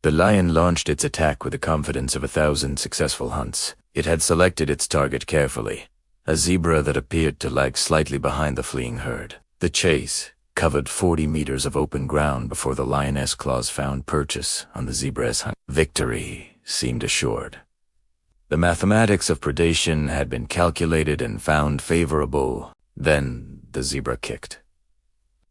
The lion launched its attack with the confidence of 1,000 successful hunts. It had selected its target carefully, a zebra that appeared to lag slightly behind the fleeing herd. The chase covered 40 meters of open ground before the lioness claws found purchase on the zebra's hunt. Victory seemed assured. The mathematics of predation had been calculated and found favorable. Then the zebra kicked.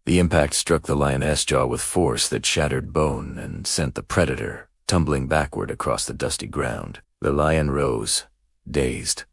The impact struck the lioness jaw with force that shattered bone and sent the predator tumbling backward across the dusty ground. The lion rose, dazed,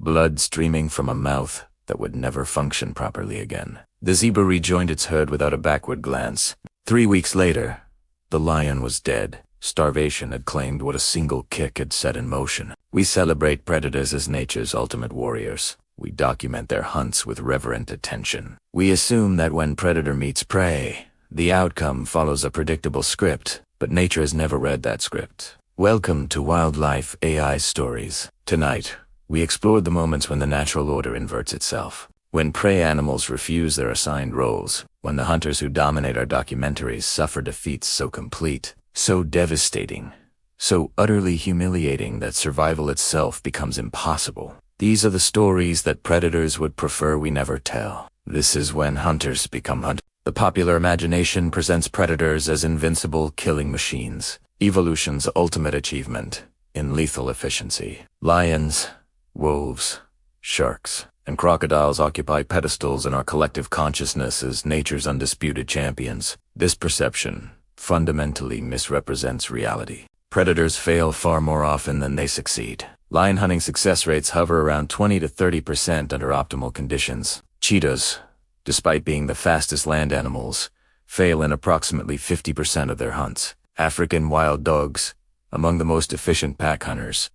blood streaming from a mouth that would never function properly again. The zebra rejoined its herd without a backward glance. 3 weeks later, the lion was dead. Starvation had claimed what a single kick had set in motion. We celebrate predators as nature's ultimate warriors. We document their hunts with reverent attention. We assume that when predator meets prey, the outcome follows a predictable script, but nature has never read that script. Welcome to Wildlife AI Stories. Tonight, we explored the moments when the natural order inverts itself. When prey animals refuse their assigned roles, when the hunters who dominate our documentaries suffer defeats so complete, so devastating, so utterly humiliating that survival itself becomes impossible. These are the stories that predators would prefer we never tell. This is when hunters become hunters. The popular imagination presents predators as invincible killing machines, evolution's ultimate achievement in lethal efficiency. Lions, wolves, sharks, and crocodiles occupy pedestals in our collective consciousness as nature's undisputed champions. This perception fundamentally misrepresents reality. Predators fail far more often than they succeed. Lion hunting success rates hover around 20 to 30% under optimal conditions. Cheetahs, despite being the fastest land animals, fail in approximately 50% of their hunts. African wild dogs, among the most efficient pack hunters,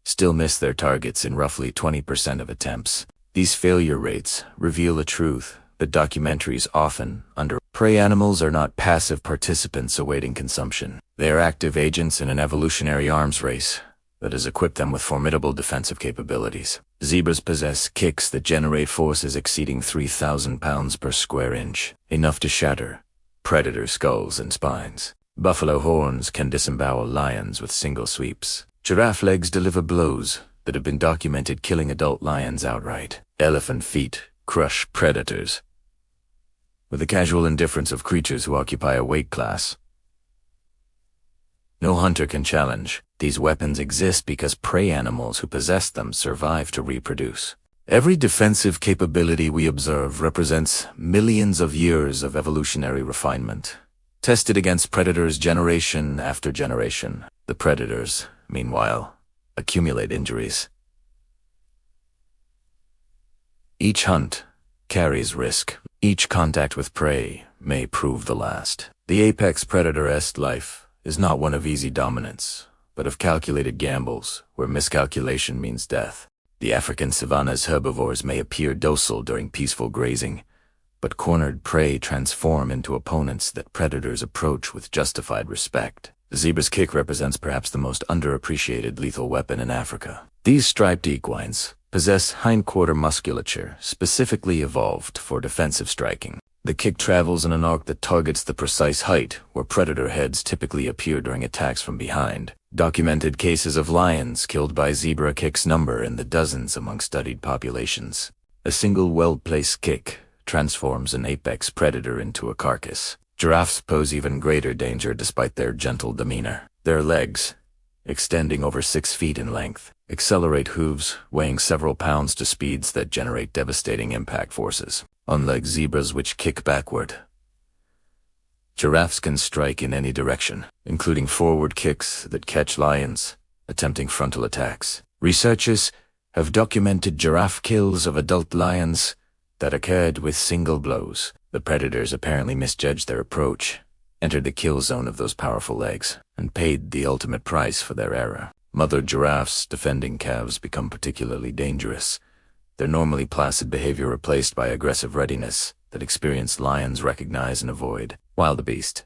still miss their targets in roughly 20% of attempts. These failure rates reveal a truth that documentaries often underestimate. Prey animals are not passive participants awaiting consumption. They are active agents in an evolutionary arms race that has equipped them with formidable defensive capabilities. Zebras possess kicks that generate forces exceeding 3,000 pounds per square inch, enough to shatter predator skulls and spines. Buffalo horns can disembowel lions with single sweeps. Giraffe legs deliver blows that have been documented killing adult lions outright. Elephant feet crush predators with the casual indifference of creatures who occupy a weight class no hunter can challenge. These weapons exist because prey animals who possess them survive to reproduce. Every defensive capability we observe represents millions of years of evolutionary refinement, tested against predators generation after generation. The predators, meanwhile, accumulate injuries. Each hunt carries risk. Each contact with prey may prove the last. The apex predator-esque life is not one of easy dominance, but of calculated gambles, where miscalculation means death. The African savanna's herbivores may appear docile during peaceful grazing, but cornered prey transform into opponents that predators approach with justified respect. The zebra's kick represents perhaps the most underappreciated lethal weapon in Africa. These striped equines possess hindquarter musculature specifically evolved for defensive striking. The kick travels in an arc that targets the precise height where predator heads typically appear during attacks from behind. Documented cases of lions killed by zebra kicks number in the dozens among studied populations. A single well-placed kick transforms an apex predator into a carcass. Giraffes pose even greater danger despite their gentle demeanor. Their legs, extending over 6 feet in length, accelerate hooves weighing several pounds to speeds that generate devastating impact forces. Unlike zebras which kick backward, giraffes can strike in any direction, including forward kicks that catch lions attempting frontal attacks. Researchers have documented giraffe kills of adult lions that occurred with single blows. The predators apparently misjudged their approach, entered the kill zone of those powerful legs, and paid the ultimate price for their error. Mother giraffes defending calves become particularly dangerous, their normally placid behavior replaced by aggressive readiness that experienced lions recognize and avoid. Wildebeest,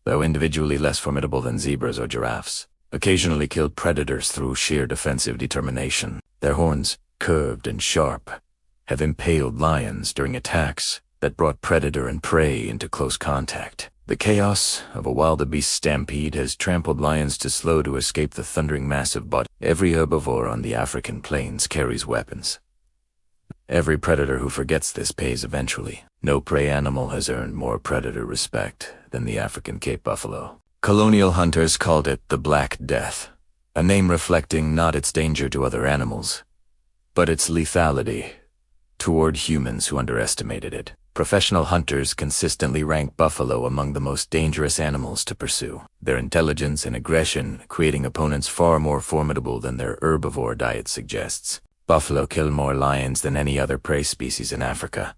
though individually less formidable than zebras or giraffes, occasionally killed predators through sheer defensive determination. Their horns, curved and sharp, have impaled lions during attacks that brought predator and prey into close contact. The chaos of a wildebeest stampede has trampled lions too slow to escape the thundering massive body. Every herbivore on the African plains carries weapons. Every predator who forgets this pays eventually. No prey animal has earned more predator respect than the African Cape buffalo. Colonial hunters called it the Black Death, a name reflecting not its danger to other animals, but its lethality toward humans who underestimated it. Professional hunters consistently rank buffalo among the most dangerous animals to pursue, their intelligence and aggression creating opponents far more formidable than their herbivore diet suggests. Buffalo kill more lions than any other prey species in Africa.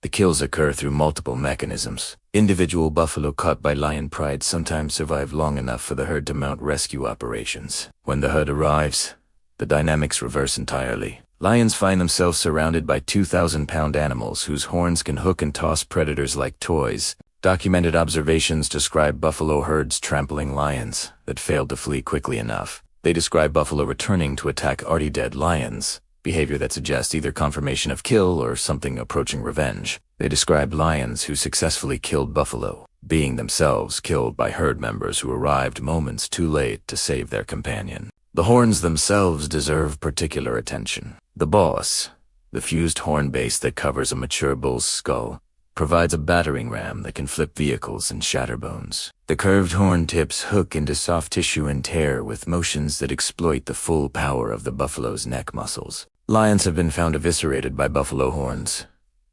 The kills occur through multiple mechanisms. Individual buffalo caught by lion pride sometimes survive long enough for the herd to mount rescue operations. When the herd arrives, the dynamics reverse entirely. Lions find themselves surrounded by 2,000-pound animals whose horns can hook and toss predators like toys. Documented observations describe buffalo herds trampling lions that failed to flee quickly enough. They describe buffalo returning to attack already dead lions, behavior that suggests either confirmation of kill or something approaching revenge. They describe lions who successfully killed buffalo, being themselves killed by herd members who arrived moments too late to save their companion. The horns themselves deserve particular attention. The boss, the fused horn base that covers a mature bull's skull, provides a battering ram that can flip vehicles and shatter bones. The curved horn tips hook into soft tissue and tear with motions that exploit the full power of the buffalo's neck muscles. Lions have been found eviscerated by buffalo horns,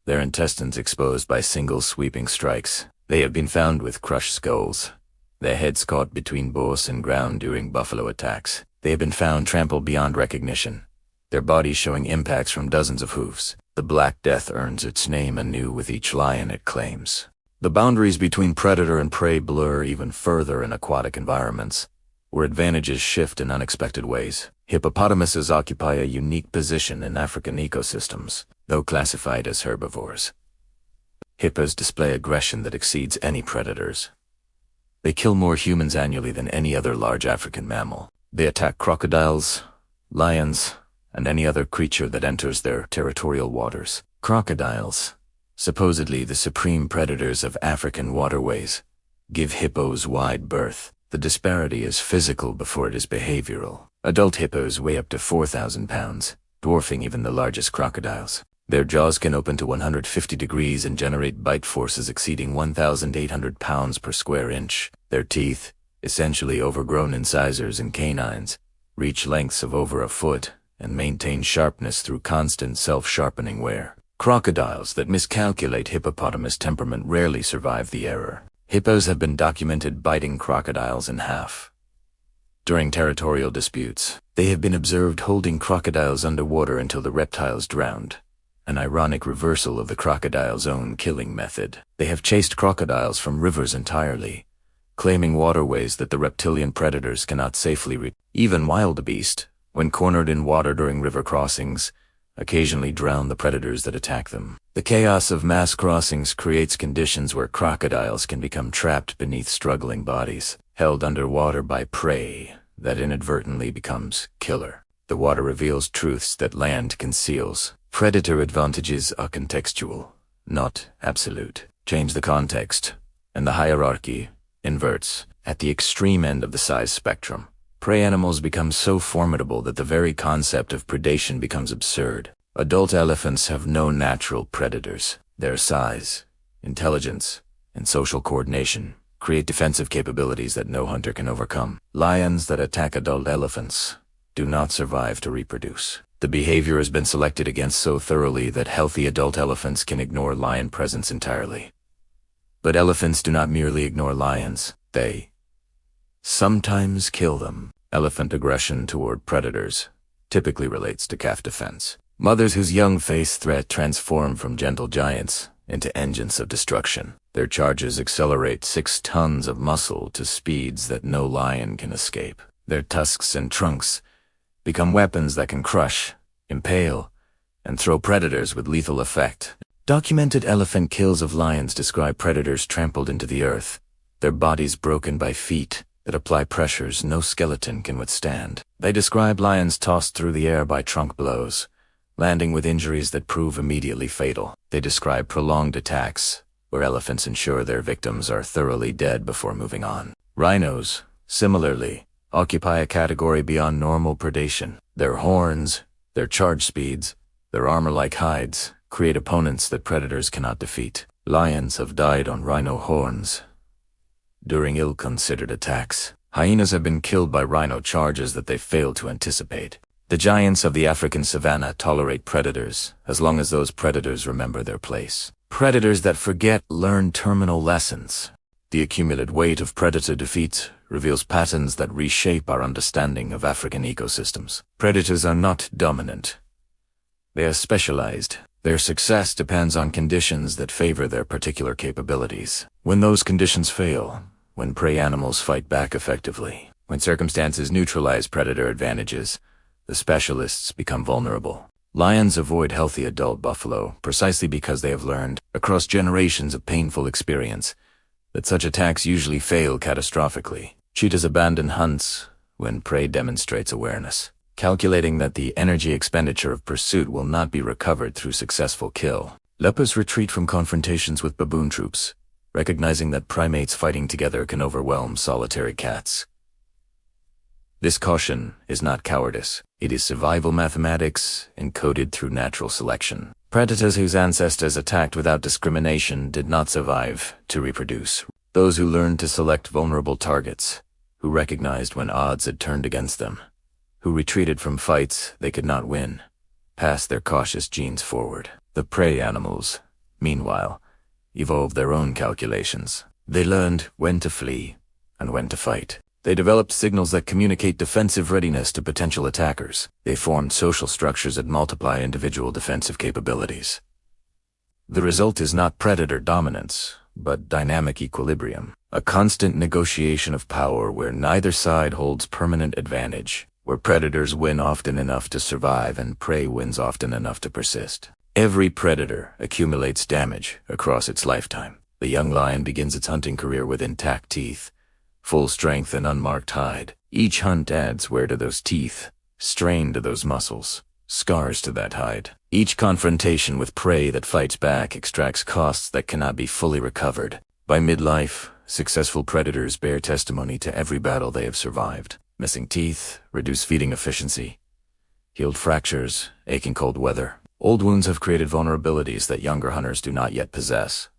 their intestines exposed by single sweeping strikes. They have been found with crushed skulls, their heads caught between boss and ground during buffalo attacks. They have been found trampled beyond recognition, their bodies showing impacts from dozens of hoofs. The Black Death earns its name anew with each lion it claims. The boundaries between predator and prey blur even further in aquatic environments, where advantages shift in unexpected ways. Hippopotamuses occupy a unique position in African ecosystems, though classified as herbivores. Hippos display aggression that exceeds any predators. They kill more humans annually than any other large African mammal. They attack crocodiles, lions, and any other creature that enters their territorial waters. Crocodiles, supposedly the supreme predators of African waterways, give hippos wide berth. The disparity is physical before it is behavioral. Adult hippos weigh up to 4,000 pounds, dwarfing even the largest crocodiles. Their jaws can open to 150 degrees and generate bite forces exceeding 1,800 pounds per square inch. Their teeth, essentially overgrown incisors and canines, reach lengths of over a foot and maintain sharpness through constant self-sharpening wear. Crocodiles that miscalculate hippopotamus temperament rarely survive the error. Hippos have been documented biting crocodiles in half. During territorial disputes, they have been observed holding crocodiles underwater until the reptiles drowned, an ironic reversal of the crocodile's own killing method. They have chased crocodiles from rivers entirely, claiming waterways that the reptilian predators cannot safely reach. Even wildebeest, when cornered in water during river crossings, occasionally drown the predators that attack them. The chaos of mass crossings creates conditions where crocodiles can become trapped beneath struggling bodies, held underwater by prey that inadvertently becomes killer. The water reveals truths that land conceals. Predator advantages are contextual, not absolute. Change the context, and the hierarchy inverts. At the extreme end of the size spectrum, prey animals become so formidable that the very concept of predation becomes absurd. Adult elephants have no natural predators. Their size, intelligence, and social coordination create defensive capabilities that no hunter can overcome. Lions that attack adult elephants do not survive to reproduce. The behavior has been selected against so thoroughly that healthy adult elephants can ignore lion presence entirely. But elephants do not merely ignore lions, they sometimes kill them. Elephant aggression toward predators typically relates to calf defense. Mothers whose young face threat transform from gentle giants into engines of destruction. Their charges accelerate 6 tons of muscle to speeds that no lion can escape. Their tusks and trunks become weapons that can crush, impale, and throw predators with lethal effect. Documented elephant kills of lions describe predators trampled into the earth, their bodies broken by feet that apply pressures no skeleton can withstand. They describe lions tossed through the air by trunk blows, landing with injuries that prove immediately fatal. They describe prolonged attacks, where elephants ensure their victims are thoroughly dead before moving on. Rhinos, similarly, occupy a category beyond normal predation. Their horns, their charge speeds, their armor-like hides create opponents that predators cannot defeat. Lions have died on rhino horns during ill-considered attacks. Hyenas have been killed by rhino charges that they failed to anticipate. The giants of the African savanna tolerate predators as long as those predators remember their place. Predators that forget learn terminal lessons. The accumulated weight of predator defeats reveals patterns that reshape our understanding of African ecosystems. Predators are not dominant. They are specialized. Their success depends on conditions that favor their particular capabilities. When those conditions fail, when prey animals fight back effectively, when circumstances neutralize predator advantages, the specialists become vulnerable. Lions avoid healthy adult buffalo precisely because they have learned, across generations of painful experience, that such attacks usually fail catastrophically. Cheetahs abandon hunts when prey demonstrates awareness, calculating that the energy expenditure of pursuit will not be recovered through successful kill. Leopards retreat from confrontations with baboon troops, recognizing that primates fighting together can overwhelm solitary cats. This caution is not cowardice. It is survival mathematics encoded through natural selection. Predators whose ancestors attacked without discrimination did not survive to reproduce. Those who learned to select vulnerable targets, who recognized when odds had turned against them, who retreated from fights they could not win, passed their cautious genes forward. The prey animals, meanwhile, evolved their own calculations. They learned when to flee and when to fight. They developed signals that communicate defensive readiness to potential attackers. They formed social structures that multiply individual defensive capabilities. The result is not predator dominance, but dynamic equilibrium, a constant negotiation of power where neither side holds permanent advantage, where predators win often enough to survive and prey wins often enough to persist. Every predator accumulates damage across its lifetime. The young lion begins its hunting career with intact teeth, full strength and unmarked hide. Each hunt adds wear to those teeth, strain to those muscles, scars to that hide. Each confrontation with prey that fights back extracts costs that cannot be fully recovered. By midlife, successful predators bear testimony to every battle they have survived. Missing teeth, reduced feeding efficiency, healed fractures, aching cold weather. Old wounds have created vulnerabilities that younger hunters do not yet possess.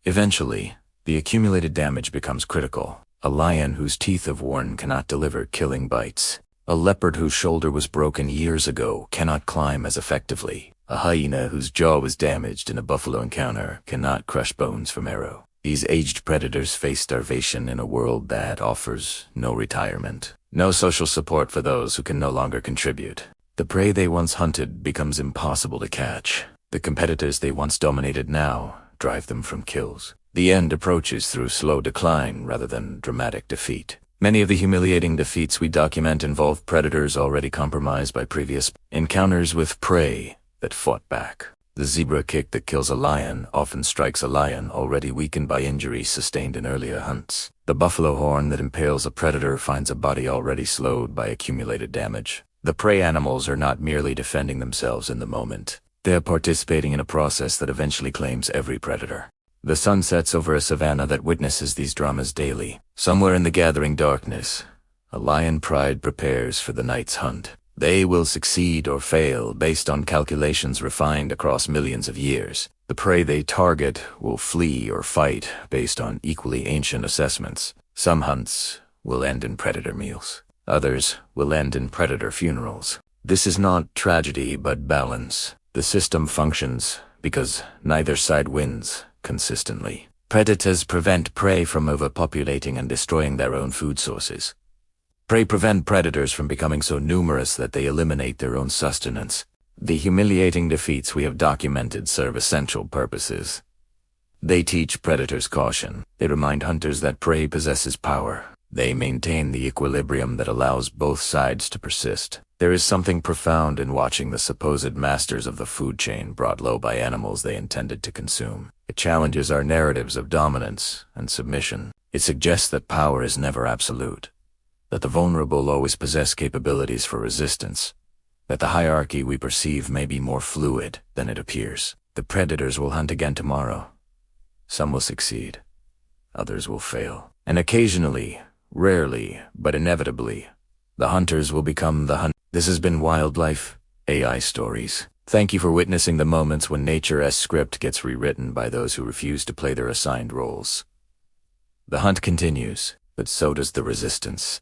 Eventually, the accumulated damage becomes critical. A lion whose teeth have worn cannot deliver killing bites. A leopard whose shoulder was broken years ago cannot climb as effectively. A hyena whose jaw was damaged in a buffalo encounter cannot crush bones from arrow. These aged predators face starvation in a world that offers no retirement, no social support for those who can no longer contribute. The prey they once hunted becomes impossible to catch. The competitors they once dominated now drive them from kills. The end approaches through slow decline rather than dramatic defeat. Many of the humiliating defeats we document involve predators already compromised by previous encounters with prey that fought back. The zebra kick that kills a lion often strikes a lion already weakened by injuries sustained in earlier hunts. The buffalo horn that impales a predator finds a body already slowed by accumulated damage. The prey animals are not merely defending themselves in the moment. They are participating in a process that eventually claims every predator. The sun sets over a savanna that witnesses these dramas daily. Somewhere in the gathering darkness, a lion pride prepares for the night's hunt. They will succeed or fail based on calculations refined across millions of years. The prey they target will flee or fight based on equally ancient assessments. Some hunts will end in predator meals. Others will end in predator funerals. This is not tragedy but balance. The system functions because neither side wins consistently. Predators prevent prey from overpopulating and destroying their own food sources. Prey prevent predators from becoming so numerous that they eliminate their own sustenance. The humiliating defeats we have documented serve essential purposes. They teach predators caution. They remind hunters that prey possesses power. They maintain the equilibrium that allows both sides to persist. There is something profound in watching the supposed masters of the food chain brought low by animals they intended to consume. It challenges our narratives of dominance and submission. It suggests that power is never absolute, that the vulnerable always possess capabilities for resistance, that the hierarchy we perceive may be more fluid than it appears. The predators will hunt again tomorrow, Some will succeed, others will fail. And occasionally, rarely, but inevitably, the hunters will become the hunt. This has been Wildlife AI Stories. Thank you for witnessing the moments when nature's script gets rewritten by those who refuse to play their assigned roles. The hunt continues, but so does the resistance.